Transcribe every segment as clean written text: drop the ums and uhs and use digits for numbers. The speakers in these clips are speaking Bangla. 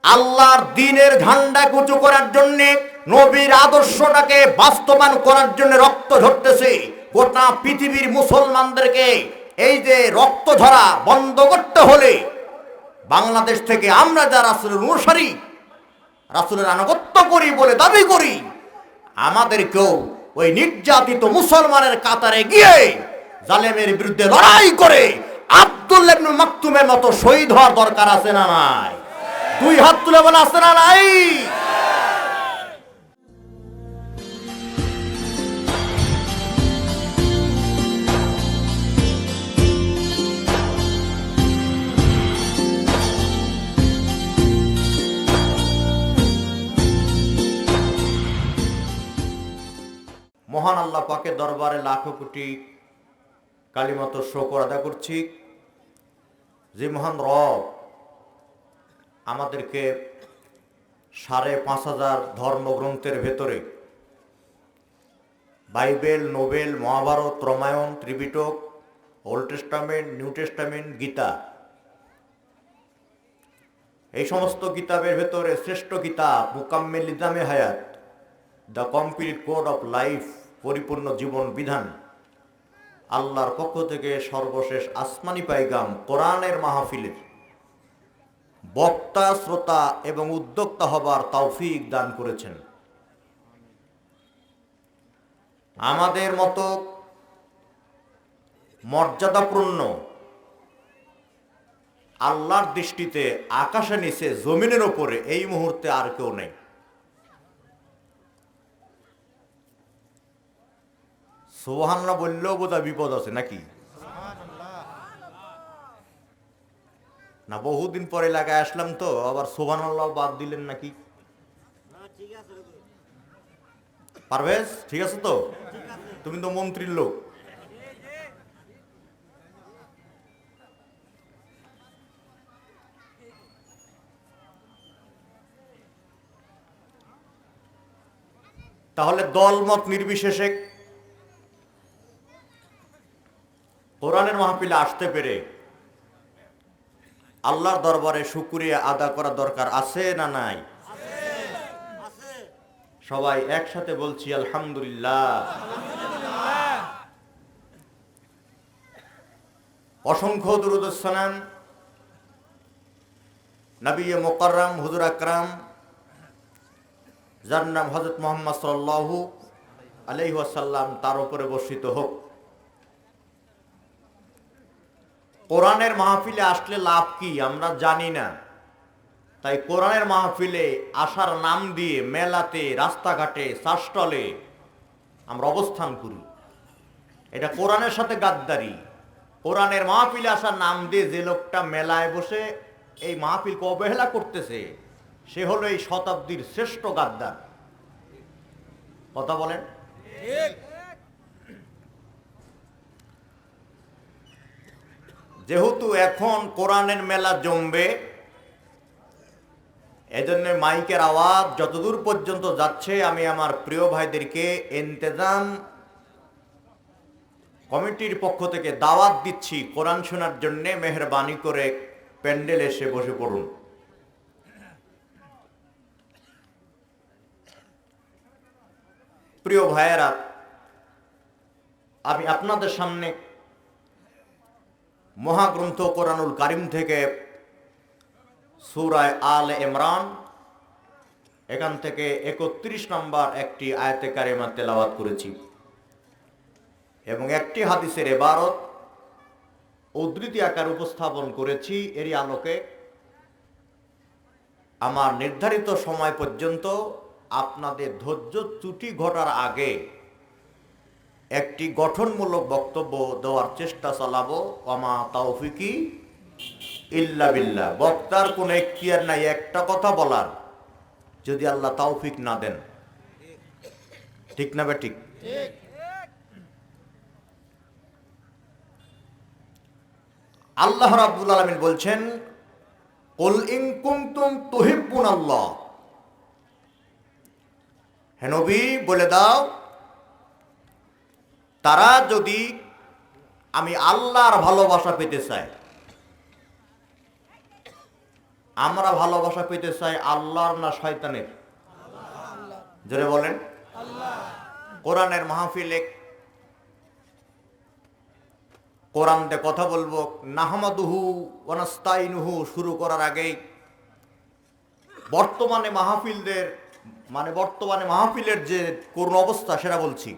আল্লাহর দ্বীনের ঝান্ডা উঁচু করার জন্য, নবীর আদর্শটাকে বাস্তবায়ন করার জন্য রক্ত ঝরতেছে। গোটা পৃথিবীর মুসলমানদেরকে এই যে রক্ত ঝরা বন্ধ করতে হলে বাংলাদেশ থেকে আমরা যারা রাসূলের অনুসারী, রাসূলের আনুগত্য করি বলে দাবি করি, আমাদেরকেও ওই নির্যাতিত মুসলমানের কাতারে গিয়ে জালেমের বিরুদ্ধে লড়াই করে আব্দুল্লাহ ইবনে মাকতুমের মতো শহীদ হওয়ার দরকার আছে না নাই? দুই হাত তুলে বলে আছে না নাই? মহান আল্লাহ পাকের দরবারে লাখো কোটি কালিমাত শুকর আদায় করছি, যে মহান রব আমাদেরকে ৫,৫০০ ধর্মগ্রন্থের ভেতরে বাইবেল, নোবেল, Mahabharata, Ramayana, Tripitaka, Old Testament, New Testament, Gita, এই সমস্ত কিতাবের ভেতরে শ্রেষ্ঠ কিতাব মুকাম্মিল নিজামে হায়াত, the complete code of life, পরিপূর্ণ জীবন বিধান, আল্লাহর পক্ষ থেকে সর্বশেষ আসমানি পাইগাম কোরআনের মাহফিলের বক্তা, শ্রোতা এবং উদ্যোক্তা হবার তৌফিক দান করেছেন। আমাদের মতো মর্যাদাপূর্ণ, আল্লাহর দৃষ্টিতে আকাশে নিচে জমিনের ওপরে এই মুহূর্তে আর কেউ নেই। সুবহানাল্লাহ বললেও বোধহয় বিপদ আছে নাকি না? বহুদিন পরে এলাকায় আসলাম তো, আবার সুবহানাল্লাহ বাদ দিলেন নাকি? পারভেজ ঠিক আছে তো? তুমি তো মন্ত্রীর লোক। তাহলে দলমত নির্বিশেষে কোরআনের মাহফিলে আসতে পেরে আল্লাহর দরবারে শুকরিয়া আদা করা দরকার আছে না নাই? সবাই একসাথে বলছি আলহামদুলিল্লাহ। অসংখ্য দুরূদ ও সালাম নবী মুকাররম হুজুর আকরাম যার নাম হযরত মুহাম্মদ সাল্লাল্লাহু আলাইহি ওয়াসাল্লাম, তার উপরে বর্ষিত হোক। কোরআনের মাহফিলে আসলে লাভ কি আমরা জানি না, তাই কোরআনের মাহফিলে আসার নাম দিয়ে মেলাতে, রাস্তাঘাটে, চাষটলে আমরা অবস্থান করি। এটা কোরআনের সাথে গাদ্দারি। কোরআনের মাহফিলে আসার নাম দিয়ে যে লোকটা মেলায় বসে এই মাহফিলকে অবহেলা করতেছে, সে হলো এই শতাব্দীর শ্রেষ্ঠ গাদ্দার। কথা বলেন। যেহেতু এখন কোরআনের মেলা জমবে, এজন্য মাইকের আওয়াজ যতদূর পর্যন্ত যাচ্ছে, আমি আমার প্রিয় ভাইদেরকে ইন্তেজাম কমিটির পক্ষ থেকে দাওয়াত দিচ্ছি, কোরআন শোনার জন্য মেহেরবানি করে প্যান্ডেলে এসে বসে পড়ুন। প্রিয় ভাইয়েরা, আমি আপনাদের সামনে মহাগ্রন্থ কোরআনুল কারীম থেকে সূরা আলে ইমরান, এখান থেকে ৩১ নম্বর একটি আয়াতে কারিমা তেলাওয়াত করেছি এবং একটি হাদিসের ইবারত উদ্ধৃতি আকার উপস্থাপন করেছি। এরই আলোকে আমার নির্ধারিত সময় পর্যন্ত আপনাদের ধৈর্য ত্রুটি ঘটার আগে একটি গঠনমূলক বক্তব্য দেওয়ার চেষ্টা চালাবো। ওমা তাওফিকি ইল্লা বিল্লাহ। বক্তার কোনো এখতিয়ার নাই একটা কথা বলার, যদি আল্লাহ তাওফিক না দেন। ঠিক না বে ঠিক? আল্লাহ রাব্বুল আলামিন বলছেন, কুল ইন কুনতুম তুহিব্বুনাল্লাহ, হে নবী বলে দাও, তারা যদি আমি আল্লাহর ভালোবাসা পেতে চায়, আমরা ভালোবাসা পেতে চাই আল্লাহর না শয়তানের? জোরে বলেন। কোরআনের মাহফিলে কোরআন দিয়ে কথা বলবো, নাহমাদুহু ওয়া নাস্তাইনুহু শুরু করার আগেই বর্তমানে মাহফিলের যে করুণ অবস্থা সেটা বলছি।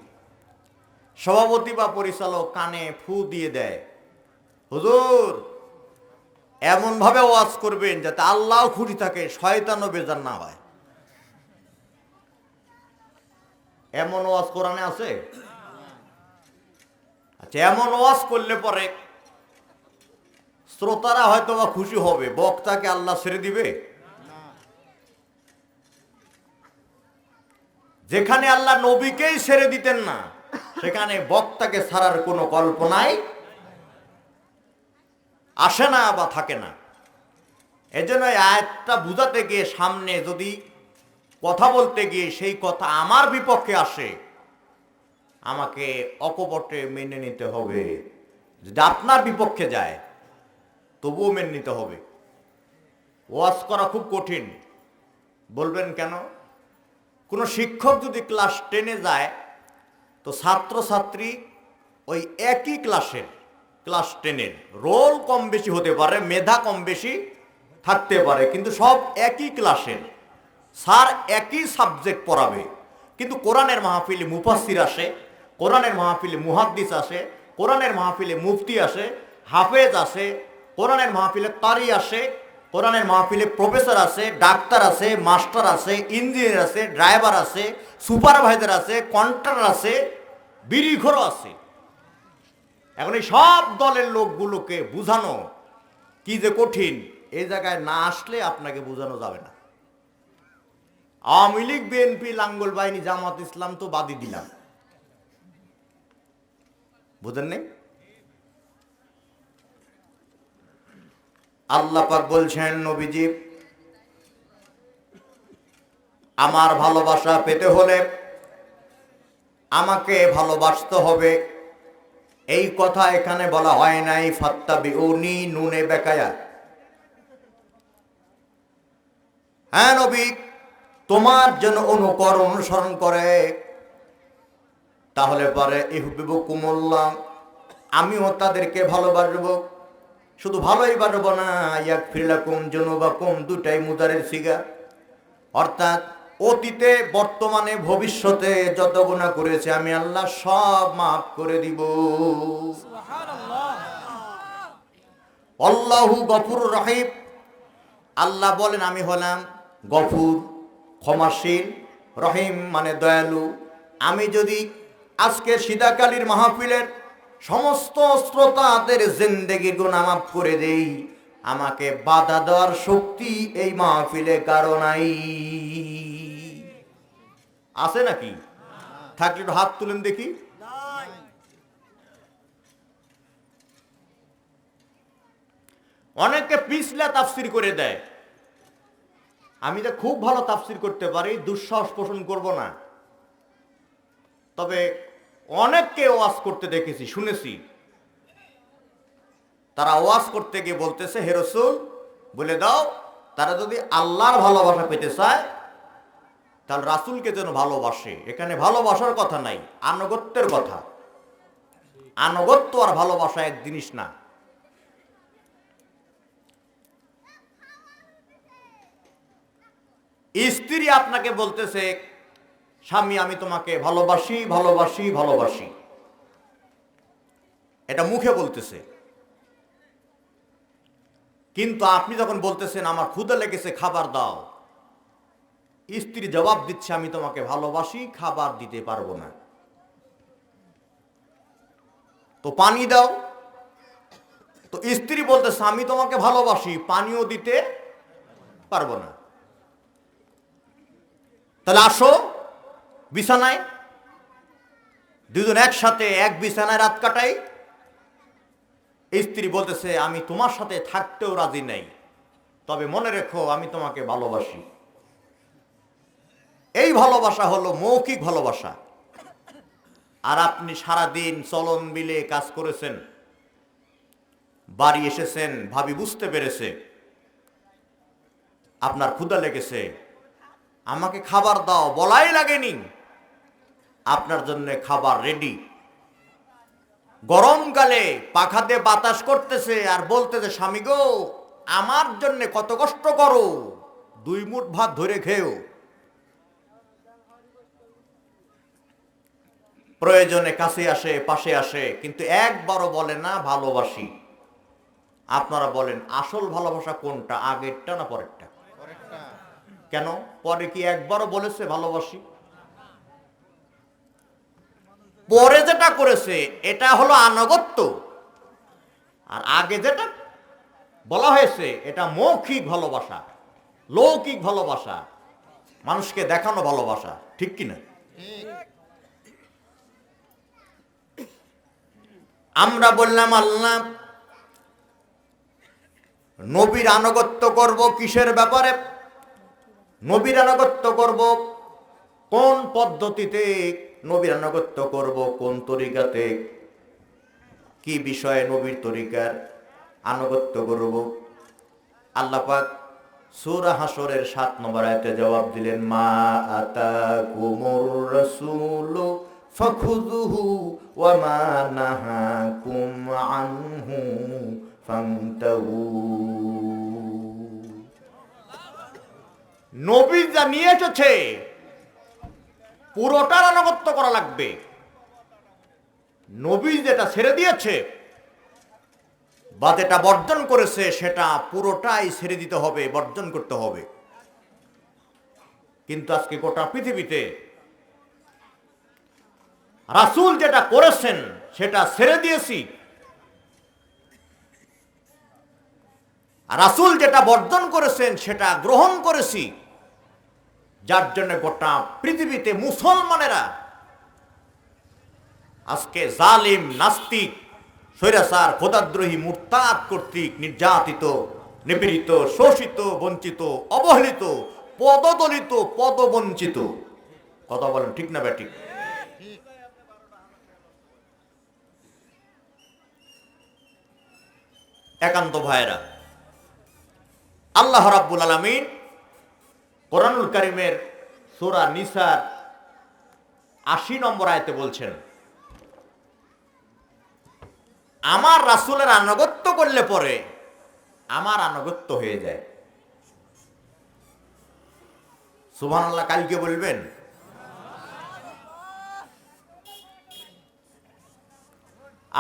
সভাপতি বা পরিচালক কানে ফু দিয়ে দেয়, হুজুর এমন ভাবে ওয়াজ করবেন যাতে আল্লাহ খুশি থাকে, শয়তানও বেজার না হয়। এমন ওয়াজ কোরআনে আছে? আচ্ছা, এমন ওয়াজ করলে পরে শ্রোতারা হয়তো বা খুশি হবে, বক্তাকে আল্লাহ ছেড়ে দিবে? যেখানে আল্লাহ নবীকেই ছেড়ে দিতেন না, সেখানে বক্তাকে ছাড়ার কোনো কল্পনাই আসে না বা থাকে না। এজন্য আয়াতটা বুঝাতে গিয়ে সামনে যদি কথা বলতে গিয়ে সেই কথা আমার বিপক্ষে আসে, আমাকে অকপটে মেনে নিতে হবে। যদি আপনার বিপক্ষে যায় তবুও মেনে নিতে হবে। ওয়াজ করা খুব কঠিন। বলবেন কেন? কোনো শিক্ষক যদি ক্লাস 10-এ যায় তো ছাত্রছাত্রী ওই একই ক্লাসের, ক্লাস 10-এর রোল কম বেশি হতে পারে, মেধা কম বেশি থাকতে পারে, কিন্তু সব একই ক্লাসের, স্যার একই সাবজেক্ট পড়াবে। কিন্তু কোরআনের মাহফিলে মুফাসসির আসে, কোরআনের মাহফিলে মুহাদ্দিস আসে, কোরআনের মাহফিলে মুফতি আসে, হাফেজ আসে, কোরআনের মাহফিলে কারি আসে, কোরআনের মাহফিলে প্রফেসর আছে, ডাক্তার আছে, মাস্টার আছে, ইঞ্জিনিয়ার আছে, ড্রাইভার আছে, সুপারভাইজার আছে, কন্ট্রাক্টর আছে, বিড়িখোরও আছে। এখন এই সব দলের লোকগুলোকে বুঝানো কি যে কঠিন, এই জায়গায় না আসলে আপনাকে বোঝানো যাবে না। আওয়ামী লীগ, বিএনপি, লাঙ্গল বাহিনী, জামাত ইসলাম তো বাদই দিলাম, বুঝেন নেই? আল্লাহ পাক বলছেন, নবীজি আমার ভালোবাসা পেতে হলে আমাকে ভালোবাসতে হবে। এই কথা এখানে বলা হয় নাই ফাত্তাবিউনি নুনে বেকায়া। হ্যাঁ নবী, তোমার জন্য অনুকরণ অনুসরণ করে, তাহলে পরে ইহুবিবুকুমুল্লাহ, আমিও তাদেরকে ভালোবাসবো। শুধু ভালোই বাসবো না, ইয়াগফির লাকুম যুনুবাকুম, দুটাই মুদারের সিগা, অর্থাৎ অতীতে, বর্তমানে, ভবিষ্যতে যত গুনাহ করেছে আমি আল্লাহ সব মাফ করে দিব। আল্লাহু গফুরুর রহিম। আল্লাহ বলেন আমি হলাম গফুর, ক্ষমাশীল, রহিম মানে দয়ালু। আমি যদি আজকে সিদাকালীর মাহফিলের সমস্ত শ্রোতাদের জিন্দেগির গুনাহ মাফ করে দেই, আমাকে বাধা দেওয়ার শক্তি এই মাহফিলে কারো নাই। আছে নাকি? থাকলে একটু হাত তুলেন দেখি। অনেকে পিছলা তাফসির করে দেয়। আমি তো খুব ভালো তাফসির করতে পারি, দুঃসাহস পোষণ করব না, তবে অনেককে ওয়াজ করতে দেখেছি, শুনেছি, তারা ওয়াজ করতে গিয়ে বলতেছে, হে রাসূল বলে দাও, তারা যদি আল্লাহর ভালোবাসা পেতে চায় তাহলে রাসূলকে যেন ভালোবাসে। এখানে ভালোবাসার কথা নাই, আনুগত্যের কথা। আনুগত্য আর ভালোবাসা এক জিনিস না। স্ত্রী আপনাকে বলতেছে, স্বামী আমি তোমাকে ভালোবাসি ভালোবাসি ভালোবাসি, এটা মুখে বলতেছে, কিন্তু আপনি যখন বলতেছেন আমার ক্ষুধা লেগেছে খাবার দাও, স্ত্রী জবাব দিচ্ছে আমি তোমাকে ভালোবাসি, খাবার দিতে পারবো না, তো পানি দাও। তো স্ত্রী বলতেছে আমি তোমাকে ভালোবাসি, পানিও দিতে পারবো না, তাহলে আসো বিছানায়, দুজন একসাথে এক বিছানায় রাত কাটাই। স্ত্রী বলতেছে আমি তোমার সাথে থাকতেও রাজি নাই, তবে মনে রেখো আমি তোমাকে ভালোবাসি। এই ভালোবাসা হলো মৌখিক ভালোবাসা। আর আপনি সারাদিন চলন বিলে কাজ করেছেন, বাড়ি এসেছেন, ভাবি বুঝতে পেরেছে, আপনার ক্ষুধা লেগেছে, আমাকে খাবার দাও, বলাই লাগেনি, আপনার জন্য খাবার রেডি। গরমকালে পাখাতে বাতাস করতেছে আর বলতেছে, স্বামী গো আমার জন্য কত কষ্ট করো, 2 মুঠ ভাত ধরে খেও। প্রয়োজনে কাছে আসে, পাশে আসে, কিন্তু একবারও বলে না ভালোবাসি। আপনারা বলেন আসল ভালোবাসা কোনটা, আগেরটা না পরেরটা? কেন? পরে কি একবারও বলেছে ভালোবাসি? পরে যেটা করেছে এটা হলো আনুগত্য, আর আগে যেটা বলা হয়েছে এটা মৌখিক ভালোবাসা, লৌকিক ভালোবাসা, মানুষকে দেখানো ভালোবাসা। ঠিক কিনা? আমরা বললাম আল্লাহ নবীর আনুগত্য করব কিসের ব্যাপারে? নবীর আনুগত্য করব কোন পদ্ধতিতে, নবীর আনুগত্য করব কোন তরিকাতে, কি বিষয়ে নবীর তরিকার আনুগত্য করব? আল্লাহ পাক সূরা হাসরের 7 নম্বর আয়াতে জবাব দিলেন, মা আতাকুমুর রাসূলু ফাখুযুহু ওয়া মা নাহাকুম আনহু ফান্তাহু। নবী যা নিয়ে এসেছে পুরোটার আনুগত্য করা লাগবে। নবী যেটা ছেড়ে দিয়েছে বা যেটা বর্জন করেছে সেটা পুরোটাই ছেড়ে দিতে হবে, বর্জন করতে হবে। কিন্তু আজকে গোটা পৃথিবীতে রাসূল যেটা করেছেন সেটা ছেড়ে দিয়েছি, রাসূল যেটা বর্জন করেছেন সেটা গ্রহণ করেছি, যার জন্য গোটা পৃথিবীতে মুসলমানেরা আজকে জালিম, নাস্তিক, স্বৈরাচার, খোদাদ্রোহী, মুরতাদ কর্তৃক নির্যাতিত, নিপীড়িত, শোষিত, বঞ্চিত, অবহেলিত, পদদলিত, পদবঞ্চিত। কথা বলেন ঠিক না ব্যাঠিক? একান্ত ভাইরা, আল্লাহ রাব্বুল আলামিন কোরআনুল কারীমের সূরা নিসার 80 নম্বর আয়াতে বলছেন, আমার রাসূলের আনুগত্য করলে পরে আমার আনুগত্য হয়ে যায়। সুবহানাল্লাহ কালকে বলবেন।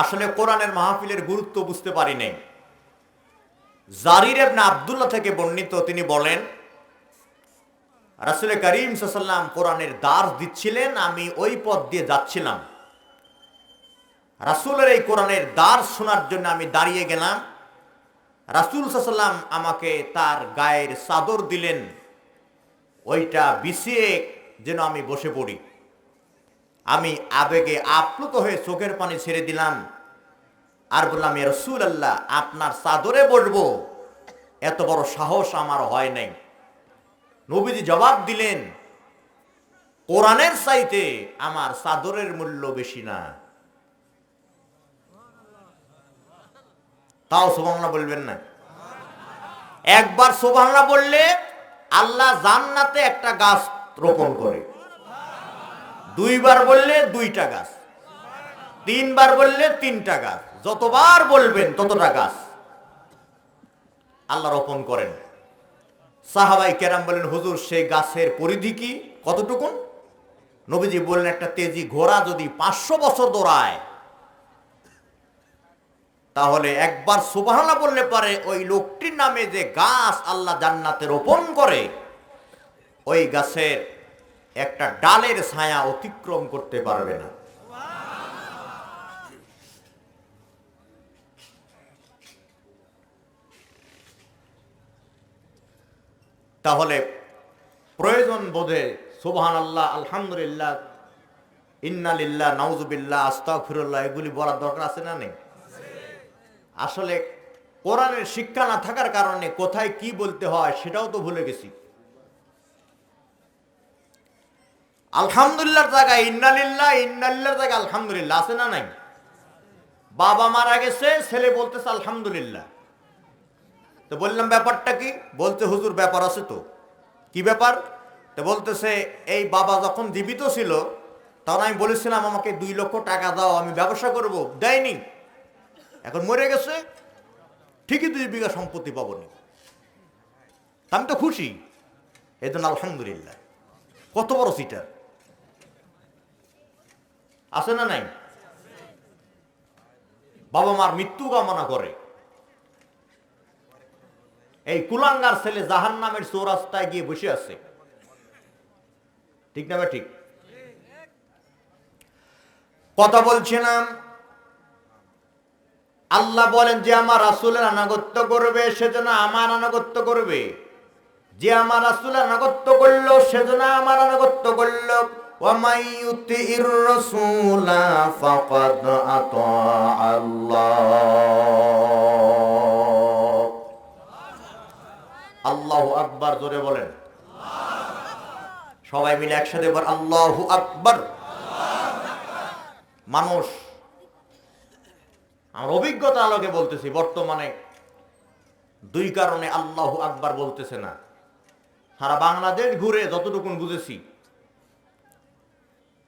আসলে কোরআনের মাহফিলের গুরুত্ব বুঝতে পারি নাই। জারির ইবনে আব্দুল্লাহ থেকে বর্ণিত, তিনি বলেন রাসূল করিম সাল্লাল্লাহু আলাইহি ওয়াসাল্লাম কোরআনের দার্স দিচ্ছিলেন, আমি ওই পথ দিয়ে যাচ্ছিলাম, রাসূলের এই কোরআনের দার্স শোনার জন্য আমি দাঁড়িয়ে গেলাম। রাসূল সাল্লাল্লাহু আলাইহি ওয়াসাল্লাম আমাকে তার গায়ের চাদর দিলেন, ওইটা বিছিয়ে যেন আমি বসে পড়ি। আমি আবেগে আপ্লুত হয়ে চোখের পানি ছেড়ে দিলাম আর বললাম, ইয়া রাসূলুল্লাহ, আপনার চাদরে বসবো এত বড় সাহস আমার হয় নাই। নবীজি জবাব দিলেন, কোরআনের চাইতে আমার চাদরের মূল্য বেশি না। তাও সুবহানাল্লাহ বলবেন না? একবার সুবহানাল্লাহ বললে আল্লাহ জান্নাতে একটা গাছ রোপণ করে, 2 বার বললে 2টা গাছ, 3 বার বললে 3টা গাছ, যতবার বলবেন ততটা গাছ আল্লাহ রোপণ করেন। সাহাবাই কেরাম বলেন, হুজুর সেই গাছের পরিধি কি, কতটুকু? নবীজি বললেন, একটা তেজি ঘোড়া যদি 500 বছর দৌড়ায় তাহলে একবার সুবহানাল্লাহ বললে পারে ওই লোকটির নামে যে গাছ আল্লাহ জান্নাতে রোপণ করে, ওই গাছের একটা ডালের ছায়া অতিক্রম করতে পারবে না। তাহলে প্রয়োজন বোধে সুবহানাল্লাহ, আলহামদুলিল্লাহ, ইন্না লিল্লাহ, নাউযুবিল্লাহ, আস্তাগফিরুল্লাহ এগুলি বলার দরকার আছে না নেই? আসলে কোরআনের শিক্ষা না থাকার কারণে কোথায় কি বলতে হয় সেটাও তো ভুলে গেছি। আলহামদুলিল্লাহর জায়গায় ইন্না লিল্লাহ, ইন্না লিল্লাহর জায়গায় আলহামদুলিল্লাহ আছে না নাই? বাবা মারা গেছে, ছেলে বলতেছে আলহামদুলিল্লাহ। তো বললাম ব্যাপারটা কি? বলতে হুজুর ব্যাপার আছে তো। কি ব্যাপার? তো বলতেছে এই বাবা যখন জীবিত ছিল তখন আমি বলেছিলাম আমাকে 2 লক্ষ টাকা দাও, আমি ব্যবসা করব, দেয়নি। এখন মরে গেছে, ঠিকই 2 বিঘা সম্পত্তি পাবনি। আমি তো খুশি, এই জন্য আলহামদুলিল্লাহ। কত বড় সিটার আছে না নাই? বাবা মার মৃত্যু কামনা করে। এই কুলাঙ্গার ছেলে জাহান্নামের চৌরাস্তায় গিয়ে বসে আছে। ঠিক না ভাই? ঠিক কথা বলছিলাম। আল্লাহ বলেন যে আমার রাসূলের আনুগত্য করবে সেজন্য আমার আনুগত্য করবে, যে আমার রাসূলের আনুগত্য করলো সেজন্য আমার আনুগত্য করলো। ওয়া মাই ইউতির রাসূলা ফাকাদ আতা আল্লাহ। আল্লাহু আকবার, জোরে বলেন। সবাই মিলে একসাথে বল আল্লাহু আকবার। মানুষ, আমার অভিজ্ঞতা আলোকে বলতেছি, বর্তমানে 2 কারণে আল্লাহু আকবার বলতেছে না। সারা বাংলাদেশ ঘুরে যতটুকু বুঝেছি,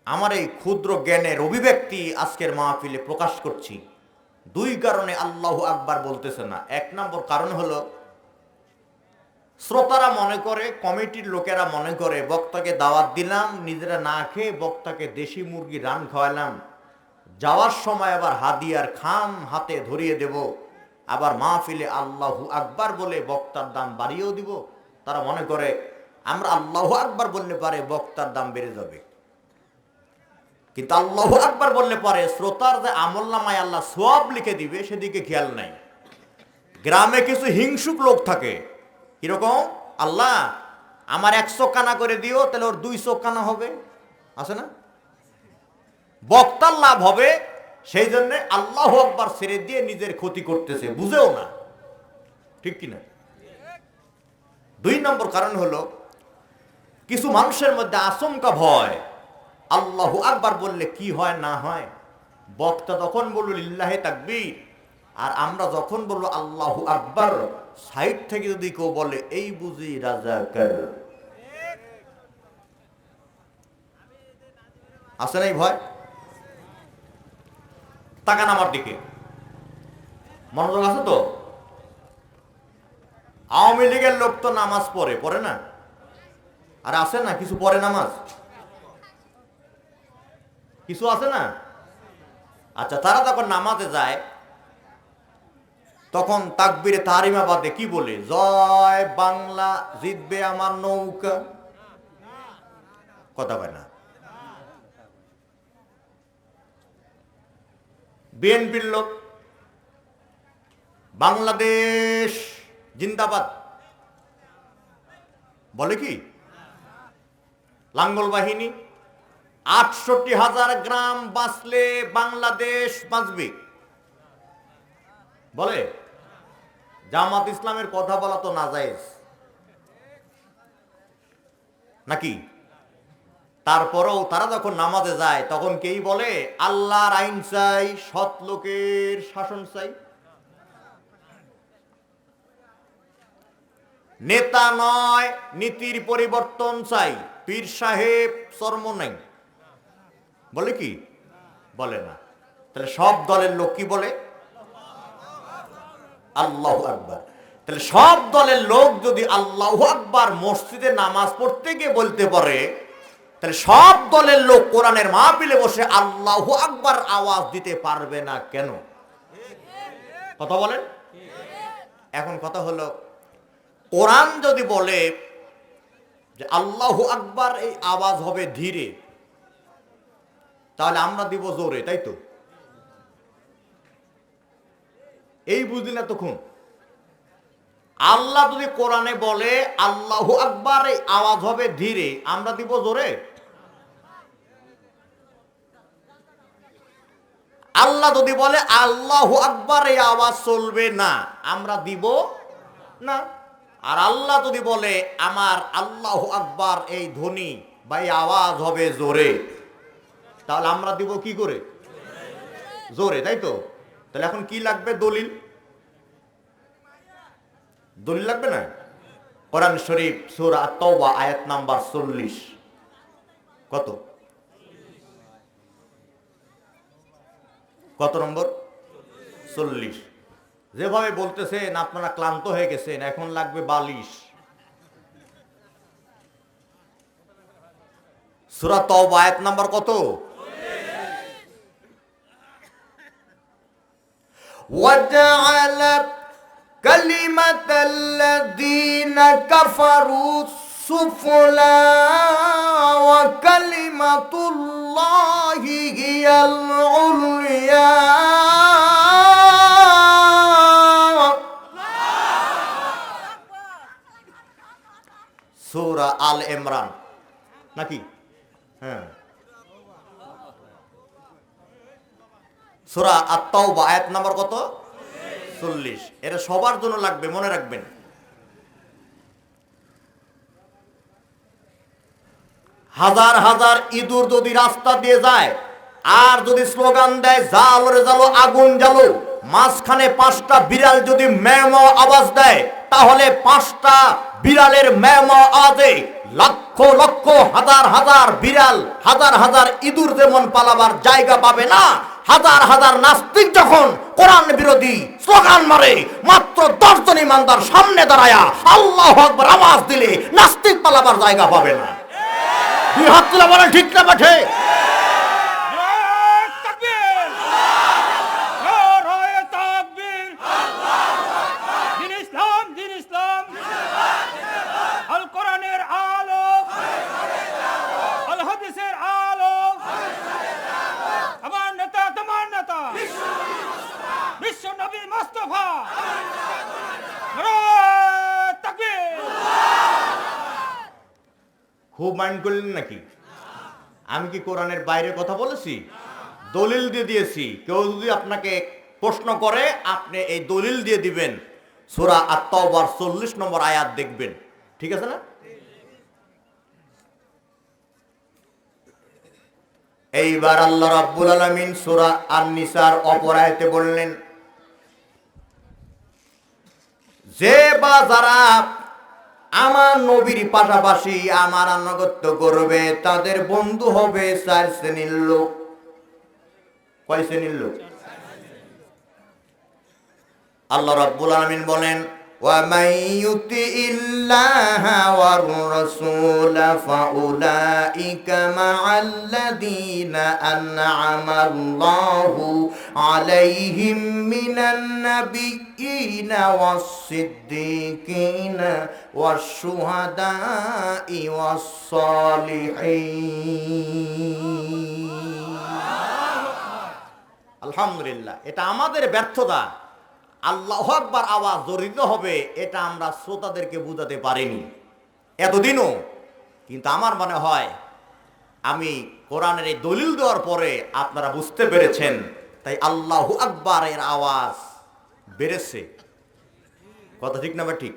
আমার এই ক্ষুদ্র জ্ঞানের অভিব্যক্তি আজকের মাহফিলে প্রকাশ করছি। 2 কারণে আল্লাহু আকবার বলতেছে না। 1 নম্বর কারণ হলো শ্রোতারা মনে করে, কমিটির লোকেরা মনে করে বক্তাকে দাওয়াত দিলাম, নিজেরা না খেয়ে বক্তাকে দেশি মুরগি রান খাওয়ালাম, যাওয়ার সময় আবার হাদিয়ার খাম হাতে ধরিয়ে দেব, আবার মাহফিলে আল্লাহু আকবার বলে বক্তার দাম বাড়িয়েও দিব। তারা মনে করে আমরা আল্লাহু আকবার বললে পারে বক্তার দাম বেড়ে যাবে। কিন্তু আল্লাহু আকবার বললে পারে শ্রোতার যে আমলনামায় আল্লাহ সওয়াব লিখে দিবে সেদিকে খেয়াল নাই। গ্রামে কিছু হিংসুক লোক থাকে, কিরকম? আল্লাহ আমার 100 কানা করে দিও, তাহলে ওর 200 কানা হবে, আছে না? বক্তার লাভ হবে, সেই জন্য আল্লাহু আকবার ছেড়ে দিয়ে নিজের ক্ষতি করতেছে, বুঝেও না। ঠিক কিনা? 2 নম্বর কারণ হলো কিছু মানুষের মধ্যে আচমকা ভয়, আল্লাহু আকবার বললে কি হয় না হয়। বক্তা তখন বলল লিল্লাহি তাকবীর, আর আমরা যখন বলবো আল্লাহু আকবার, সাইড থেকে যদি কেউ বলে এই বুঝি রাজাকার, আছে না এই ভয়? তাকান আমার দিকে, মনোযোগ আছে তো? আওয়ামী লীগের লোক তো নামাজ পড়ে না? আর আছে না কিছু পড়ে নামাজ? কিছু আছে না? আচ্ছা, তারা যখন নামাজে যায় তখন তাকবীরে তাহরিমা বাদে কি বলে? জয় বাংলা, জিতবে আমার নৌকা। কথা কয় না? বিএনপির লোক বাংলাদেশ জিন্দাবাদ বলে কি? লাঙ্গল বাহিনী 68,000 গ্রাম বাঁচলে বাংলাদেশ বাঁচবে বলে। জামাত ইসলামের কথা বলা তো নাজায়েজ নাকি? তারপরেও তারা যখন নামাজে যায় তখন কেই বলে আল্লাহর আইন চাই, সৎ লোকের শাসন চাই। নেতা নয়, নীতির পরিবর্তন চাই। পীর সাহেব চর্ম নাই বলে কি? বলে না। তাহলে সব দলের লোক কি বলে? আল্লাহু আকবার। তাহলে সব দলের লোক যদি আল্লাহু আকবার মসজিদে নামাজ পড়তে গিয়ে বলতে পারে, তাহলে সব দলের লোক কোরআনের মাহফিলে বসে আল্লাহু আকবার আওয়াজ দিতে পারবে না কেন? কথা বলেন। এখন কথা হলো, কোরআন যদি বলে যে আল্লাহু আকবার এই আওয়াজ হবে ধীরে, তাহলে আমরা দিব জোরে, তাই তো? এই বুঝলি না তখন? আল্লাহ যদি কোরআনে বলে আল্লাহু আকবার এই আওয়াজ হবে ধীরে, আমরা দিব জোরে? আল্লাহ যদি বলে আল্লাহু আকবার এই আওয়াজ চলবে না, আমরা দিব না। আর আল্লাহ যদি বলে আমার আল্লাহু আকবার এই ধ্বনি বা এই আওয়াজ হবে জোরে, তাহলে আমরা দিব কি করে? জোরে, তাই তো? তাহলে এখন কি লাগবে? দলিল। দলিল লাগবে না? কোরআন শরীফ সূরা আত-তাওবা আয়াত নাম্বার 40। কত কত নম্বর? 40। যেভাবে বলতেছেন আপনারা ক্লান্ত হয়ে গেছেন, এখন লাগবে বালিশ। সূরা তাওবা আয়াত নাম্বার কত? وَجَعَلَ كَلِمَةَ الَّذِينَ كَفَرُوا السُّفْلَى وَكَلِمَةُ اللَّهِ هِيَ الْعُلْيَا। সূরা আল ইমরান নাকি? হ্যাঁ, সূরা আত-তাওবা আয়াত নাম্বার কত? 40। এটা সবার জন্য লাগবে, মনে রাখবেন। হাজার হাজার ইঁদুর যদি রাস্তা দিয়ে যায় আর যদি স্লোগান দেয় জালো রে জালো আগুন জ্বালো, মাঝখানে 5টা বিড়াল যদি ম্যাও আওয়াজ দেয়, তাহলে 5টা বিড়ালের ম্যাও আওয়াজে লক্ষ লক্ষ হাজার হাজার বিড়াল, হাজার হাজার ইঁদুর যেমন পালাবার জায়গা পাবে না, হাজার হাজার নাস্তিক যখন কোরআন বিরোধী স্লোগান মারে, মাত্র 10 জন ইমানদার সামনে দাঁড়ায়া আল্লাহু আকবার আওয়াজ দিলে নাস্তিক পালাবার জায়গা পাবে না। দুই হাত তুলে বলেন ঠিক না বেঠে? খুব মাইন্ড করলেন নাকি? আমি কি কোরআনের বাইরে কথা বলেছি? দলিল দিয়ে দিয়েছি। কেউ যদি আপনাকে প্রশ্ন করে, আপনি এই দলিল দিয়ে দিবেন, সূরা আত-তাওবার 40 নম্বর আয়াত দেখবেন। ঠিক আছে না? এইবার আল্লাহ রাব্বুল আলামিন সূরা আন-নিসার অপর আয়াতে বললেন, যে বা যারা আমার নবীর পাশাপাশি আমার আনুগত্য করবে, তাদের বন্ধু হবে 4 শ্রেণীর লোক। কয় শ্রেণীর লোক? আল্লাহ রাব্বুল আলামিন বলেন, ওয়া মান ইউতিইল্লাহা ওয়ার রাসূল ফাউলাইকা মা'আল্লাযীনা আন'আমাল্লাহু আলাইহিম মিনান নাবিয়্যিনা ওয়াস-সিদ্দীকিনা ওয়াশ-শুহাদা'i ওয়াস-সালিহিন। আলহামদুলিল্লাহ। এটা আমাদের ব্যর্থতা। আল্লাহু আকবার আওয়াজ জোরে হবে, এটা আমরা শ্রোতাদেরকে বুঝাতে পারিনি এতদিনও। কিন্তু আমার মনে হয় আমি কোরআনের এই দলিল দেওয়ার পরে আপনারা বুঝতে পেরেছেন, তাই আল্লাহু আকবারের আওয়াজ বেড়েছে। কথা ঠিক না বা ঠিক?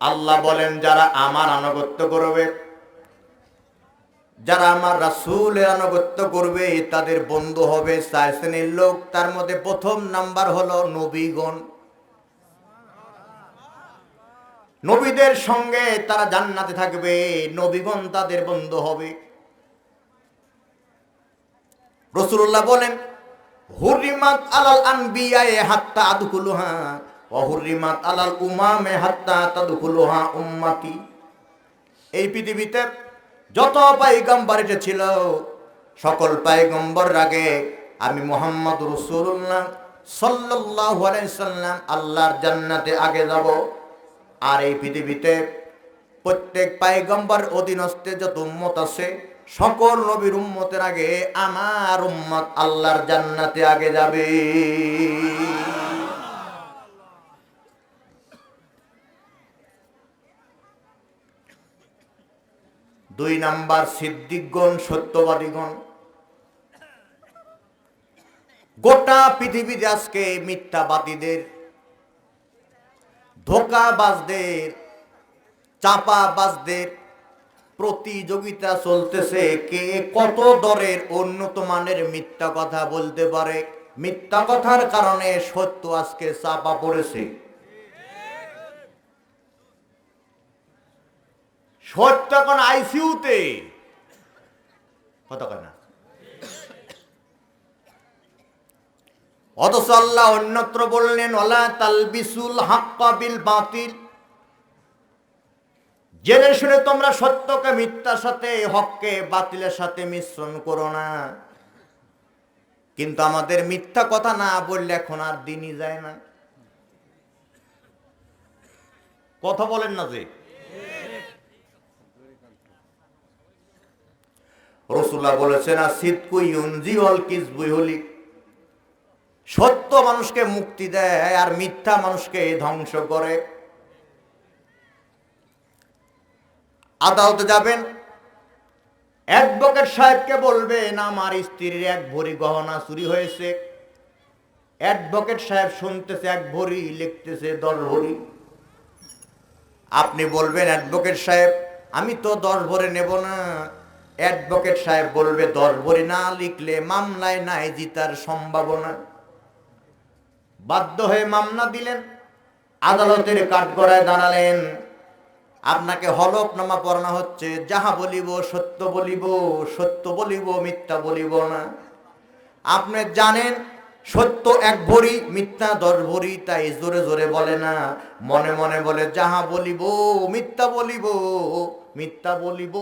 আল্লাহ বলেন, যারা আমার আনুগত্য করবে, যারা আমার রাসূলের আনুগত্য করবে, তাদের বন্ধু হবে 4 শ্রেণীর লোক। তার মধ্যে প্রথম নাম্বার হলো নবীগণ। নবীদের সঙ্গে তারা জান্নাতে থাকবে, নবীগণ তাদের বন্ধু হবে। রাসূলুল্লাহ বলেন, হুরিমাত আলাল আনবিয়ায়ে হাত্তা আদখুলুহা ওয়া হুরিমাত আলাল উমামে হাত্তা তাদখুলুহা উম্মতি। এই পৃথিবীতে যত পয়গম্বর ছিল, সকল পয়গম্বরের আগে আমি মুহাম্মদ রাসূলুল্লাহ সাল্লাল্লাহু আলাইহি সাল্লাম আল্লাহর জান্নাতে আগে যাব। আর এই পৃথিবীতে প্রত্যেক পয়গম্বর অধীনস্থে যত উম্মত আছে, সকল নবীর উম্মতের আগে আমার উম্মত আল্লাহর জান্নাতে আগে যাবে। 2 নাম্বার সিদ্দিকগণ, সত্যবাদীগণ। গোটা পৃথিবীতে আজকে মিথ্যাবাদীদের, ধোঁকাবাজদের, চাপাবাজদের প্রতিযোগিতা চলতেছে, কে কত দরের উন্নত মানের মিথ্যা কথা বলতে পারে। মিথ্যা কথার কারণে সত্য আজকে চাপা পড়েছে। সত্য এখন আইসিইউতে, কথা কয় না। অথচ আল্লাহ অন্যত্র বললেন ওয়ালা তালবিসুল হাক্কা বিল বাতিল, জেনে শুনে তোমরা সত্যকে মিথ্যার সাথে, হককে বাতিলের সাথে মিশ্রণ করো না। কিন্তু আমাদের মিথ্যা কথা না বললে এখন আর দিনই যায় না। কথা বলেন না যে। রাসূলুল্লাহ বলেছেন আসিদকু ইউনজি ওয়াল কিযবু ইহলিক, সত্য মানুষকে মুক্তি দেয় আর মিথ্যা মানুষকে ধ্বংস করে। আদালতে যাবেন, অ্যাডভোকেট সাহেবকে বলবেন আমার স্ত্রীর 1 ভরি গহনা চুরি হয়েছে। অ্যাডভোকেট সাহেব শুনতেছে 1 ভরি, লিখতেছে 10 ভরি। আপনি বলবেন অ্যাডভোকেট সাহেব আমি তো 10 ভরি নেব না। অ্যাডভোকেট সাহেব বলবে 10 ভরি না লিখলে মামলায় নাই জিতার সম্ভাবনা। বাধ্য হয়ে মামলা দিলেন, আদালতের কাঠগড়ায় দাঁড়ালেন, আপনাকে হলফনামা পড়ানো হচ্ছে, যাহা বলিব সত্য বলিব, সত্য বলিব মিথ্যা বলিব না। আপনি জানেন সত্য 1 ভরি, মিথ্যা 10 ভরি, তাই জোরে জোরে বলে না, মনে মনে বলে যাহা বলিব মিথ্যা বলিব, মিথ্যা বলিব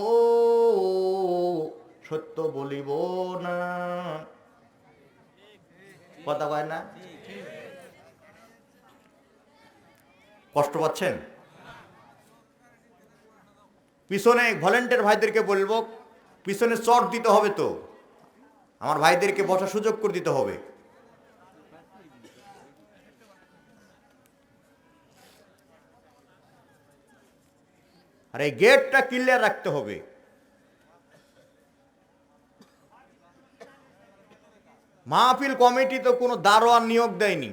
সত্য বলিব না। কথা কয় না? কষ্ট পাচ্ছেন? পিছনে ভলেন্টিয়ার ভাইদেরকে বলবো পিছনে চট দিতে হবে, তো আমার ভাইদেরকে বসার সুযোগ করে দিতে হবে। আর এই গেটটা ক্লিয়ার রাখতে হবে। মাহফিল কমিটি তো কোনো দারোয়ান নিয়োগ দেয়নি।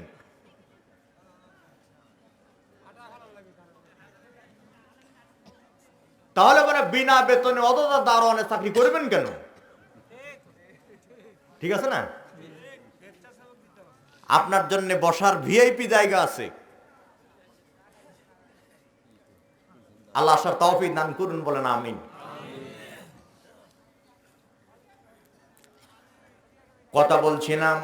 তাহলে মানে বিনা বেতনে অযথা দারোয়ানের চাকরি করবেন কেন? ঠিক আছে না? আপনার জন্য বসার ভিআইপি জায়গা আছে। আল্লাহ আসার তৌফিক দান করুন, বলেন আমিন। কথা বলছিলাম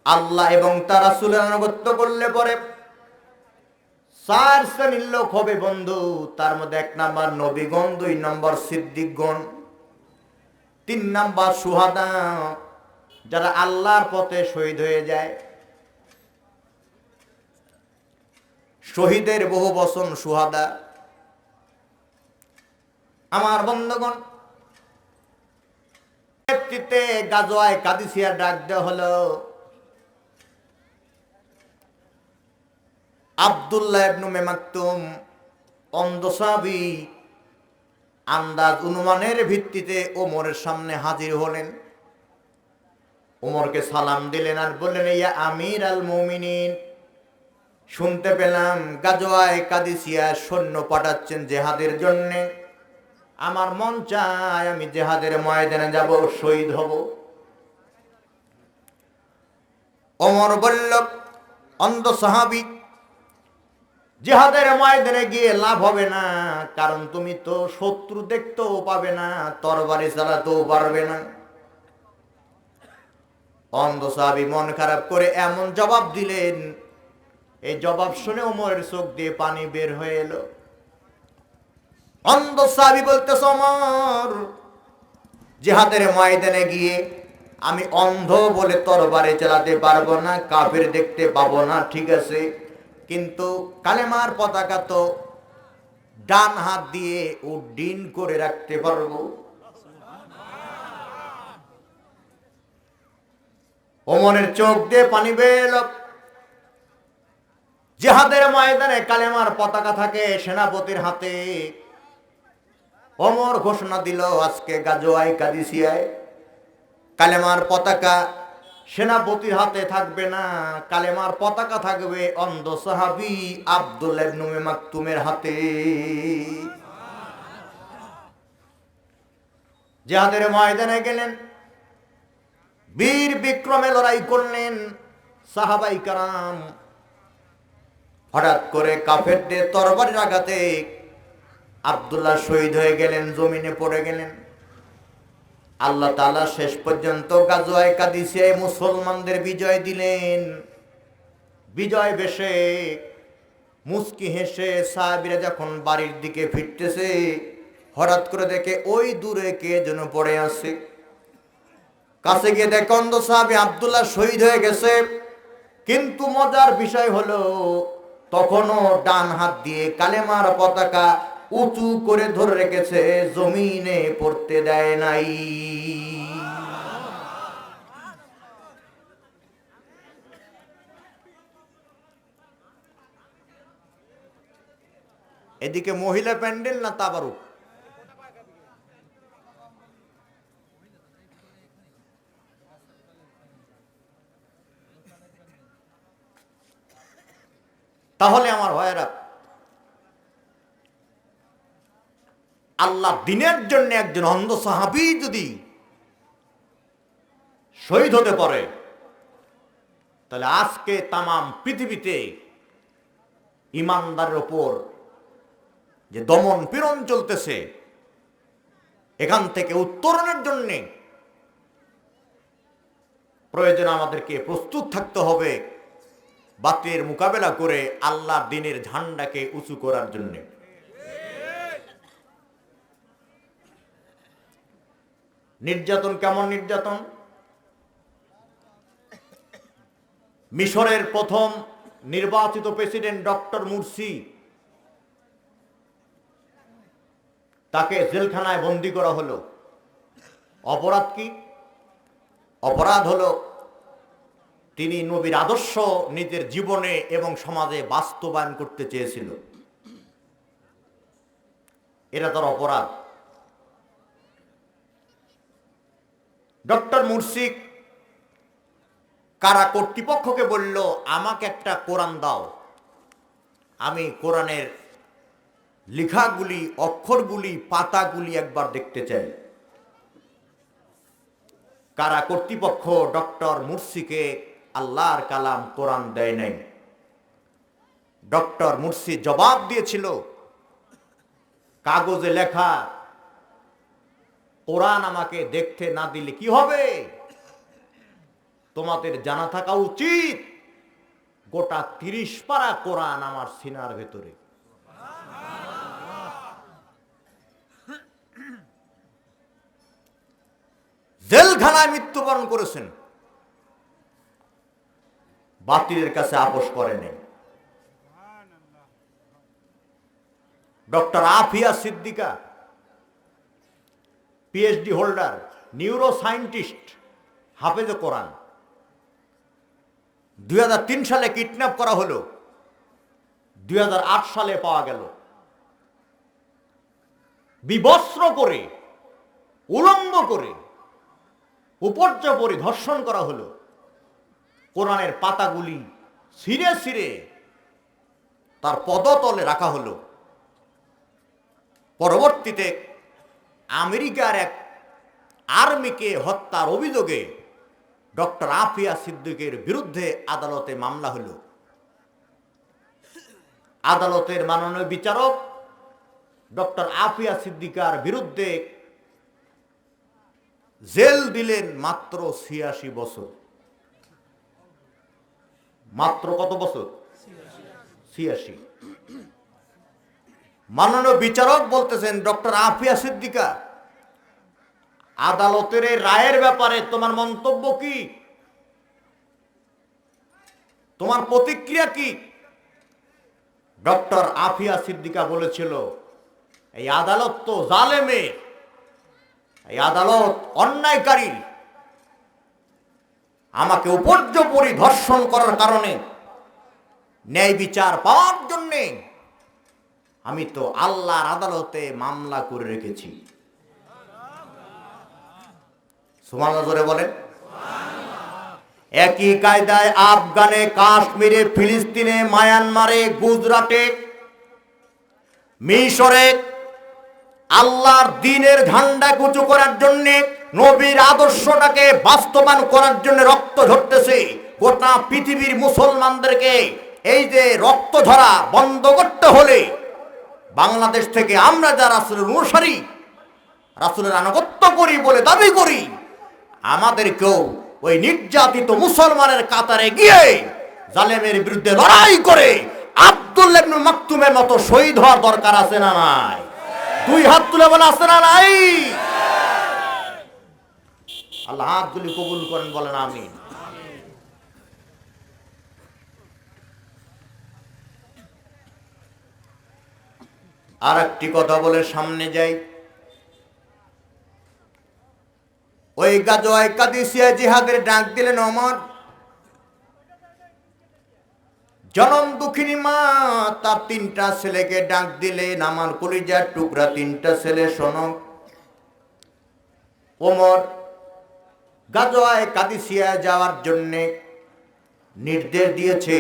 আল্লাহ এবং তার রাসূলের আনুগত্য করলে পরে 4 শ্রেণীর লোক হবে বন্ধু। তার মধ্যে 1 নাম্বার নবীগণ, 2 নাম্বার সিদ্দিকগণ, 3 নাম্বার শুহাদা, যারা আল্লাহর পথে শহীদ হয়ে যায়। শহীদের বহু বচন শুহাদা। আমার বন্ধুগণ, নেতৃত্বে গাজওয়ায়ে কাদিসিয়া ডাক দেওয়া হলো। আব্দুল্লাহ ইবনে উম্মে মাকতুম অন্ধ সাহাবী আন্দাজ অনুমানের ভিত্তিতে ওমরের সামনে হাজির হলেন। ওমরকে সালাম দিলেন আর বললেন ইয়া আমির আল মুমিনিন, শুনতে পেলাম গাজওয়ায়ে কাদিসিয়া সৈন্য পাঠাচ্ছেন জেহাদের জন্য। আমার মন চায় আমি জেহাদের ময়দানে যাব, শহীদ হব। ওমর বলল অন্ধ সাহাবী, জিহাদের ময়দানে গিয়ে লাভ হবে না, কারণ তুমি তো শত্রু দেখতেও পাবে না, তরবারি চালাতেও পারবে না। অন্ধ সাহাবী মন খারাপ করে এমন জবাব দিলেন, এই জবাব শুনে ওমরের চোখ দিয়ে পানি বের হয়ে এলো। অন্ধ সাহাবী বলতেছে ওমর, জিহাদের ময়দানে গিয়ে আমি অন্ধ বলে তরবারি চালাতে পারবো না, কাফের দেখতে পাবো না, ঠিক আছে, কিন্তু কালেমার পতাকা তো ডান হাত দিয়ে উড্ডীন করে রাখতে পারবো। ওমরের চোখ দিয়ে পানি বের এলো। জিহাদের ময়দানে কালেমার পতাকা থাকে সেনাপতির হাতে। ওমর ঘোষণা দিল আজকে গাজওয়ায়ে কাদিসিয়ায় কালেমার পতাকা সেনাপতির হাতে থাকবে না, কালেমার পতাকা থাকবে অন্ধ সাহাবী আব্দুল্লাহ ইবনে উম্মে মাকতুমের হাতে। জিহাদের ময়দানে গেলেন, বীর বিক্রমে লড়াই করলেন সাহাবাই কারাম। হঠাৎ করে কাফেরদের তরবারির আঘাতে আব্দুল্লাহ শহীদ হয়ে গেলেন, জমিনে পড়ে গেলেন। আল্লাহ তাআলা শেষ পর্যন্ত গাজওয়ায়ে কাদিসিয়ায় মুসলমানদের বিজয় দিলেন। বিজয় বেশে মুস্কি হেসে সাহাবীরা যখন বাড়ির দিকে ফিরতেছে, হঠাৎ করে দেখে ওই দূরে কে যেন পড়ে আছে। কাছে গিয়ে দেখে অন্ধ সাহাবী আব্দুল্লাহ শহীদ হয়ে গেছে। কিন্তু মজার বিষয় হলো, তখনও ডান হাত দিয়ে কালেমার পতাকা উঁচু করে ধরে রেখেছে, জমিনে পড়তে দেয় নাই। এদিকে মহিলা প্যান্ডেল না তাবারুক? তাহলে আমার ভাইয়েরা, আল্লাহ দিনের জন্য একজন অন্ধ সাহাবী যদি শহীদ হতে পারে, তাহলে আজকে তামাম পৃথিবীতে ইমানদারের ওপর যে দমন পীড়ন চলতেছে, এখান থেকে উত্তরণের জন্য প্রয়োজন আমাদেরকে প্রস্তুত থাকতে হবে বাতিলের মোকাবেলা করে আল্লাহর দ্বীনের ঝান্ডাকে উঁচু করার জন্য। নির্যাতন কেমন নির্যাতন? মিশরের প্রথম নির্বাচিত প্রেসিডেন্ট ডক্টর মুরসি, তাকে জেলখানায় বন্দী করা হলো। অপরাধ কি? অপরাধ হলো তিনি নবীর আদর্শ নিজের জীবনে এবং সমাজে বাস্তবায়ন করতে চেয়েছিল, এটা তার অপরাধ। ডক্টর মুরসি কারা কর্তৃপক্ষকে বলল, আমাকে একটা কোরআন দাও, আমি কোরআনের লেখাগুলি, অক্ষরগুলি, পাতাগুলি একবার দেখতে চাই। কারা কর্তৃপক্ষ ডক্টর মুরসিকে আল্লাহর কালাম কোরআন দেয় নাই। ডক্টর মুরসি জবাব দিয়েছিল, কাগজে লেখা কোরআন আমাকে দেখতে না দিলে কি হবে? তোমাদের জানা থাকা উচিত গোটা 30 পারা কোরআন আমার সিনার ভেতরে। জেলখানায় মৃত্যুবরণ করেছেন, বাতিলের কাছে আপোষ করেনি। Doctor Aafia Siddiqa, PhD holder, neuroscientist, হাফেজে কোরআন, 2003 সালে কিডন্যাপ করা হলো, 2008 সালে পাওয়া গেল। বিবস্ত্র করে, উলঙ্গ করে, উপর্যপরি ধর্ষণ করা হলো। কোরআনের পাতাগুলি ছিঁড়ে ছিঁড়ে তার পদতলে রাখা হলো। পরবর্তীতে আমেরিকার এক আর্মিকে হত্যার অভিযোগে ডক্টর আফিয়া সিদ্দিকের বিরুদ্ধে আদালতে মামলা হলো। আদালতের মাননীয় বিচারক ডক্টর আফিয়া সিদ্দিকার বিরুদ্ধে জেল দিলেন মাত্র 86 বছর। মাত্র কত বছর? 86। মাননীয় বিচারক বলতেছেন, ডক্টর আফিয়া সিদ্দিকা, আদালতের এই রায়ের ব্যাপারে তোমার মন্তব্য কি? তোমার প্রতিক্রিয়া কি? ডক্টর আফিয়া সিদ্দিকা বলেছিল, এই আদালত তো জালেমের, এই আদালত অন্যায়কারী। আমাকে উপর্যপরি ধর্ষণ করার কারণে ন্যায় বিচার পাওয়ার জন্যে আমি তো আল্লাহর আদালতে মামলা করে রেখেছি। সুবহানাল্লাহ জোরে বলেন। একই কায়দায় আফগানে, কাশ্মীরে, ফিলিস্তিনে, মায়ানমারে, গুজরাটে, মিশরে আল্লাহর দ্বীনের ঝান্ডা উঁচু করার জন্য নবীর আদর্শটাকে বাস্তবায়ন করার জন্য রক্ত ঝরতেছে। গোটা পৃথিবীর মুসলমানদেরকে এই যে রক্ত ঝরা বন্ধ করতে হলে বাংলাদেশ থেকে আমরা যা রাসূলের অনুসারী, রাসূলের আনুগত্য করি বলে দাবি করি, আমাদেরকেও ওই নির্যাতিত মুসলমানের কাতারে গিয়ে জালেমের বিরুদ্ধে লড়াই করে আব্দুল্লাহ ইবনে মাকতুমের মতো শহীদ হওয়ার দরকার আছে না নাই? দুই হাত তুলে বলে আছে না নাই? আল্লাহ হাতগুলি কবুল করেন, বলেন আমিন। আর একটি কথা বলে সামনে যাই। ওই গাজওয়ায়ে কাদিসিয়া জিহাদের ডাক দিলেন ওমর। জনম দুঃখিনী মা তার তিনটা ছেলেকে ডাক দিলেন, আমার কলিজার টুকরা তিনটা ছেলে শোনো। ওমর গাজওয়ায়ে কাদিসিয়া যাওয়ার জন্যে নির্দেশ দিয়েছে,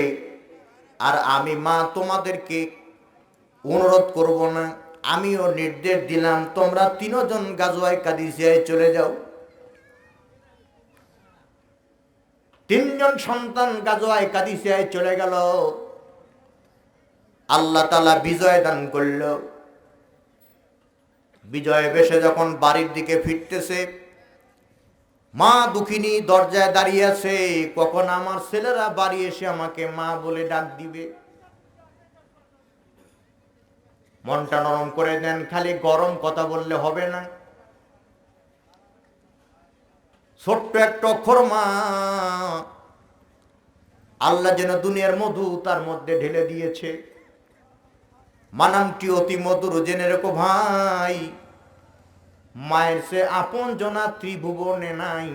আর আমি মা তোমাদেরকে অনুরোধ করব না, আমিও নির্দেশ দিলাম তোমরা তিনজন গাজওয়ায়ে কাদিসিয়ায় চলে যাও। তিনজন সন্তান গাজওয়ায়ে কাদিসিয়ায় চলে গেল। আল্লাহ তাআলা বিজয় দান করল। বিজয় বেশে যখন বাড়ির দিকে ফিরতেছে, মা দুঃখিনী দরজায় দাঁড়িয়ে আছে, কখন আমার ছেলেরা বাড়ি এসে আমাকে মা বলে ডাক দিবে। মনটা নরম করে দেন, খালি গরম কথা বললে হবে না। ছোট্ট একটা অক্ষর মা, আল্লাহ যেন দুনিয়ার মধু তার মধ্যে ঢেলে দিয়েছে। মানামটি অতি মধুর, জেনে রেখো ভাই, মায়ের সে আপন জনা ত্রিভুবনে নাই।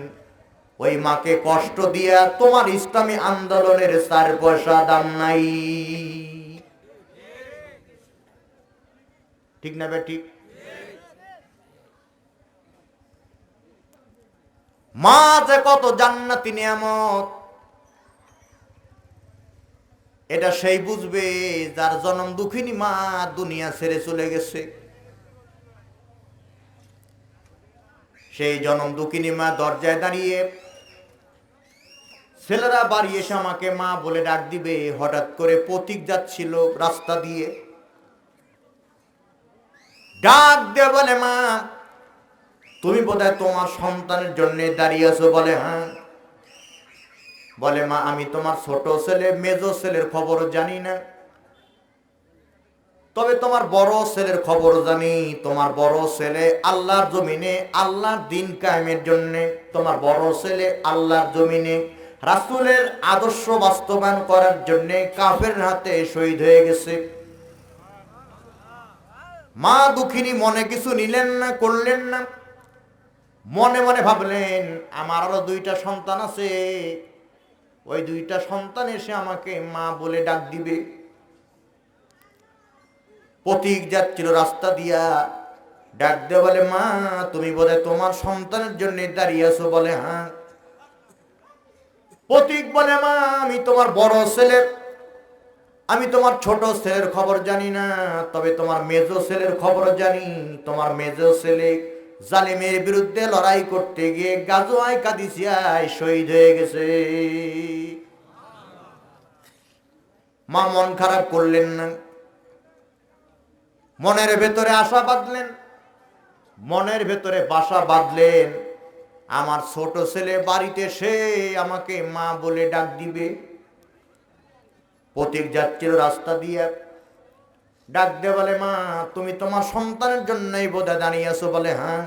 ওই মাকে কষ্ট দিয়া তোমার ইসলামী আন্দোলনের 4 পয়সা দাম নাই। ঠিক না বে ঠিক? মা যে কত জান্নাতি নিয়ামত, এটা সেই বুঝবে যার জনম দুঃখিনী মা দুনিয়া ছেড়ে চলে গেছে। সেই জনম দুঃখিনী মা দরজায় দাঁড়িয়ে, ছেলেরা বাড়ি এসে আমাকে মা বলে ডাক দিবে। হঠাৎ করে পথিক যাচ্ছিল রাস্তা দিয়ে, ডাক দিয়ে বলে, মা তুমি বোধহয় তোমার সন্তানের জন্য দাঁড়িয়ে আছো। বলে হ্যাঁ। বলে মা আমি তোমার ছোট ছেলে মেজো ছেলের খবর জানি না, তবে তোমার বড় ছেলের খবর জানি। তোমার বড় ছেলে আল্লাহর জমিনে আল্লাহর দ্বীন কায়েমের জন্য, তোমার বড় ছেলে আল্লাহর জমিনে রাসূলের আদর্শ বাস্তবায়ন করার জন্য কাফেরের হাতে শহীদ হয়ে গেছে। মা দুঃখিনী মনে কিছু নিলেন না, করলেন না। মনে মনে ভাবলেন আমার আরো 2টা সন্তান আছে, ওই 2টা সন্তান এসে আমাকে মা বলে ডাক দিবে। পথিক যাচ্ছিল রাস্তা দিয়া, ডাক দিয়ে বলে, মা তুমি বোধহয় তোমার সন্তানের জন্য দাঁড়িয়ে আছো। বলে হ্যাঁ। পথিক বলে, মা আমি তোমার বড় ছেলে, আমি তোমার ছোট ছেলের খবর জানি না, তবে তোমার মেজো ছেলের খবর জানি। তোমার মেজো ছেলে জালিমের বিরুদ্ধে লড়াই করতে গিয়ে গাজওয়ায়ে কাদিসিয়ায় শহীদ হয়ে গেছে। মা মন খারাপ করলেন না, মনের ভেতরে আশা বাঁধলেন, মনের ভেতরে বাসা বাঁধলেন, আমার ছোট ছেলে বাড়িতে সে আমাকে মা বলে ডাক দিবে। পথিক যাচ্ছিল রাস্তা দিয়ে, ডাক দিয়ে বলে, মা তুমি তোমার সন্তানের জন্যই বোধহয় দাঁড়িয়ে আছো। বলে হ্যাঁ।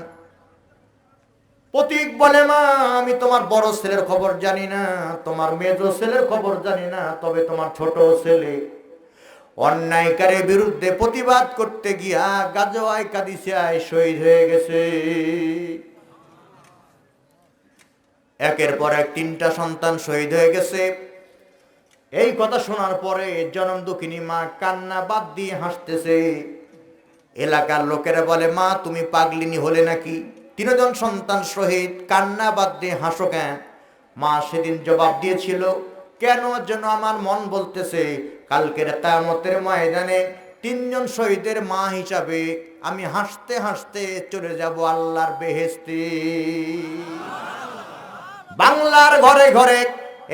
পথিক বলে, মা আমি তোমার বড় ছেলের খবর জানি না, তোমার মেজো ছেলের খবর জানি না, তবে তোমার ছোট ছেলে অন্যায়কারীর বিরুদ্ধে প্রতিবাদ করতে গিয়া গাজওয়ায়ে কাদিসিয়ায় শহীদ হয়ে গেছে। একের পর এক 3টা সন্তান শহীদ হয়ে গেছে। এই কথা শোনার পরে জনম দুঃখিনী মা কান্না বাদ দিয়ে হাসতেছে। এলাকার লোকেরা বলে, মা তুমি পাগলিনী হলে নাকি? 3 জন সন্তান শহীদ, কান্না বাদ দিয়ে হাসো কেন? মা সেদিন জবাব দিয়েছিল, কেন যেন আমার মন বলতেছে কালকের কিয়ামতের ময়দানে তিনজন শহীদের মা হিসাবে আমি হাসতে হাসতে চলে যাব আল্লাহর বেহেশতে। বাংলার ঘরে ঘরে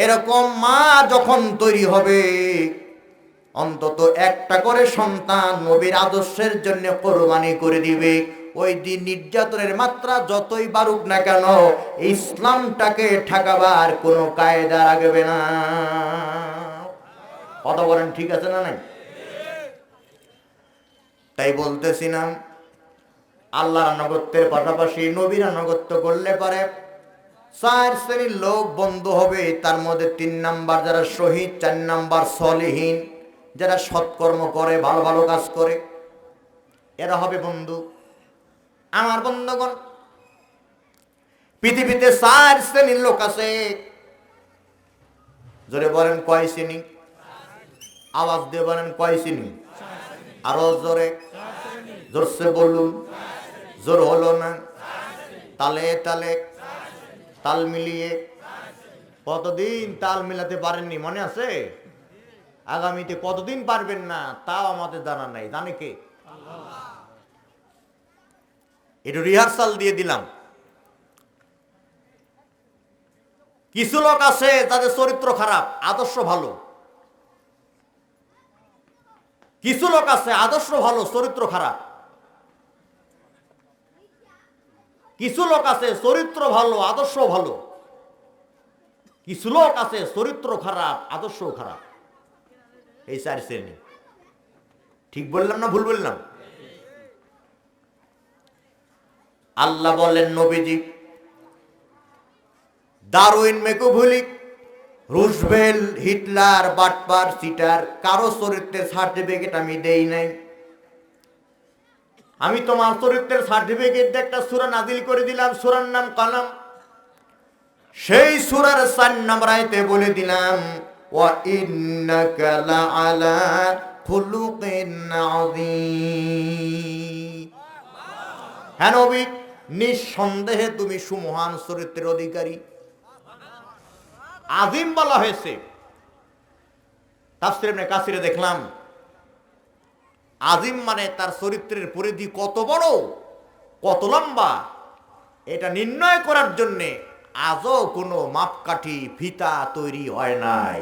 এরকম মা যখন তৈরি হবে, অন্তত একটা করে সন্তান নবীর আদর্শের জন্য কোরবানি করে দিবে। ওই দিন নির্যাতনের মাত্রা যতই বাড়ুক না কেন, ইসলামটাকে ঠেকাবার কোনো কায়দা রাখবে না। কথা বলেন ঠিক আছে না নাই? তাই বলতেছিলাম, আল্লাহর আনুগত্যের পাশাপাশি নবীর আনুগত্য করলে পারে 4 শ্রেণীর লোক বন্ধু হবে। তার মধ্যে 3 নাম্বার যারা শহীদ, 4 নাম্বার সলিহীন, যারা সৎকর্ম করে, ভালো ভালো কাজ করে, এরা হবে বন্ধু। আমার বন্ধুগণ, পৃথিবীতে 4 শ্রেণীর লোক আছে। জোরে বলেন কয় শ্রেণী? আওয়াজ দিয়ে বলেন কয় শ্রেণী? আরো জোরে, জোরসে বলুন। জোর হলো না? তালে তালে তাল মিলিয়ে। কতদিন তাল মিলাতে পারেননি মনে আছে? আগামীতে কতদিন পারবেন না তাও আমাদের জানা নাই। জানে কে? একটু রিহার্সাল দিয়ে দিলাম। কিছু লোক আছে তাদের চরিত্র খারাপ, আদর্শ ভালো। কিছু লোক আছে আদর্শ ভালো, চরিত্র খারাপ। কিছু লোক আছে চরিত্র ভালো, আদর্শ ভালো। কিছু লোক আছে চরিত্র খারাপ, আদর্শ খারাপ। এই 4 শ্রেণী। ঠিক বললাম না ভুল বললাম? আল্লাহ বলেন, নবীজি ডারউইন, ম্যাকিয়াভেলি, রুজভেল্ট, হিটলার, বাটপার, চিটার, কারো চরিত্রের সার্টিফিকেট আমি দেই নাই। আমি তোমার চরিত্রের সার্টিফিকেট একটা সূরা নাজিল করে দিলাম, সূরার নাম কালাম। সেই সূরার 4 নম্বর আয়াতে বলে দিলাম, ওয়া ইন্নাকা লাআলা খুলুকিন আযীম। হ্যাঁ নবী, নিঃসন্দেহে তুমি সুমহান চরিত্রের অধিকারী। আযীম বলা হয়েছে। তাফসীরে ইবনে কাসিরে দেখলাম, আযীম মানে তার চরিত্রের পরিধি কত বড়, কত লম্বা, এটা নির্ণয় করার জন্যে আজও কোনো মাপকাঠি, ফিতা তৈরি হয় নাই।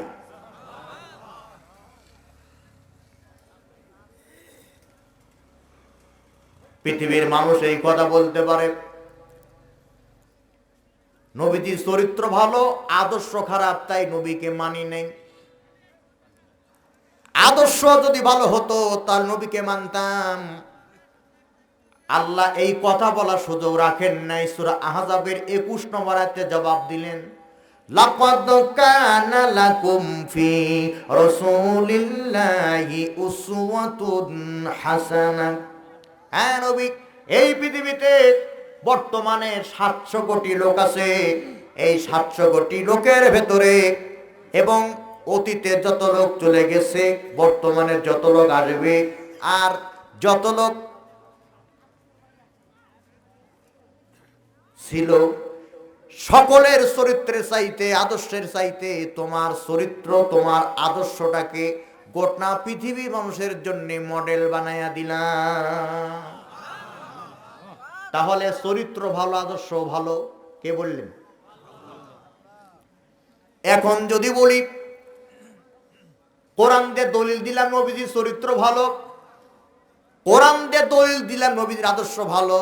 পৃথিবীর মানুষ এই কথা বলতে পারে, নবীজির চরিত্র ভালো, আদর্শ খারাপ, তাই নবীকে মানি নাই। আদর্শ যদি ভালো হতো তাহলে নবীকে মানতাম। আল্লাহ এই কথা বলার সুযোগ রাখেন নাই। সূরা আহজাবের 21 নম্বর আয়াতে জবাব দিলেন, লাকাদ কানা লাকুম ফি রাসূলিল্লাহি উসওয়াতুন হাসানাহ। হ্যাঁ নবী, এই পৃথিবীতে বর্তমানে 700 কোটি লোক আছে। এই 700 কোটি লোকের ভেতরে এবং অতীতে যত লোক চলে গেছে, বর্তমানে যত লোক আসবে, আর যত লোক ছিল, সকলের চরিত্রের চাইতে, আদর্শের চাইতে তোমার চরিত্র, তোমার আদর্শটাকে গোটা পৃথিবীর মানুষের জন্য মডেল বানায়া দিলাম। তাহলে চরিত্র ভালো, আদর্শ ভালো, কে বললেন? এখন যদি বলি, কোরআন দিয়ে দলিল দিলাম নবীজির চরিত্র ভালো, কোরআন দিয়ে দলিল দিলাম নবীজির আদর্শ ভালো,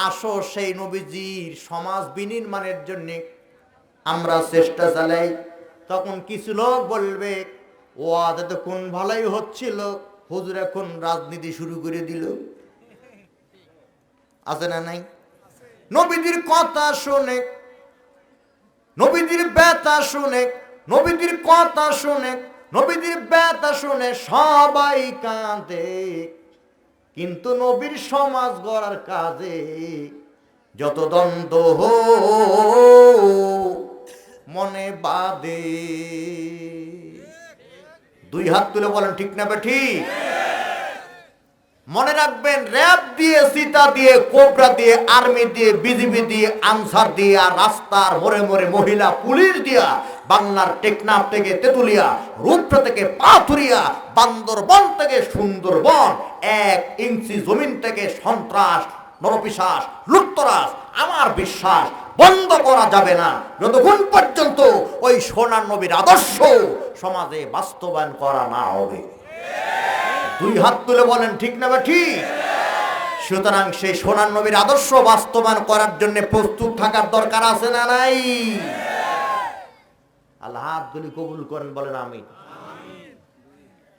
আসো সেই নবীজির সমাজ বিনির্মাণের জন্য আমরা চেষ্টা চালাই। তখন কিছু লোক বলবে, ও আদতে কোন ভালোই হচ্ছিল, হুজুর এখন রাজনীতি শুরু করে দিল। আছে না নাই? নবীজির কথা শুনে, নবীজির ব্যথা শুনে, নবীজির কথা শুনে, নবীজির ব্যথা শুনে সবাই কাঁদে, কিন্তু নবীর সমাজ গড়ার কাজে যত দ্বন্দ্ব মনে বাদে। 2 হাত তুলে বলেন ঠিক না ঠিক? মনে রাখবেন, র‍্যাব দিয়ে, সীতা দিয়ে, কোবরা দিয়ে, আর্মি দিয়ে, বিজিবি দিয়ে, আনসার দিয়ে, আর রাস্তার মোড়ে মোড়ে মহিলা পুলিশ দিয়া বাংলার টেকনাফ থেকে তেতুলিয়া, রূপসা থেকে পাথুরিয়া, বান্দরবন থেকে সুন্দরবন, 1 ইঞ্চি জমিন থেকে সন্ত্রাস, নরপিশাচ, লুটতরাজ, আমার বিশ্বাস বন্ধ করা যাবে না যতক্ষণ পর্যন্ত ওই সোনার নবীর আদর্শ সমাজে বাস্তবায়ন করা না হবে। 2 হাত তুলে বলেন ঠিক না বা ঠিক? সুতরাং সেই সোনার নবীর আদর্শ বাস্তবায়ন করার জন্য প্রস্তুত থাকার দরকার আছে না নাই? আল্লাহ হাত তুলে কবুল করেন, বলেন আমিন।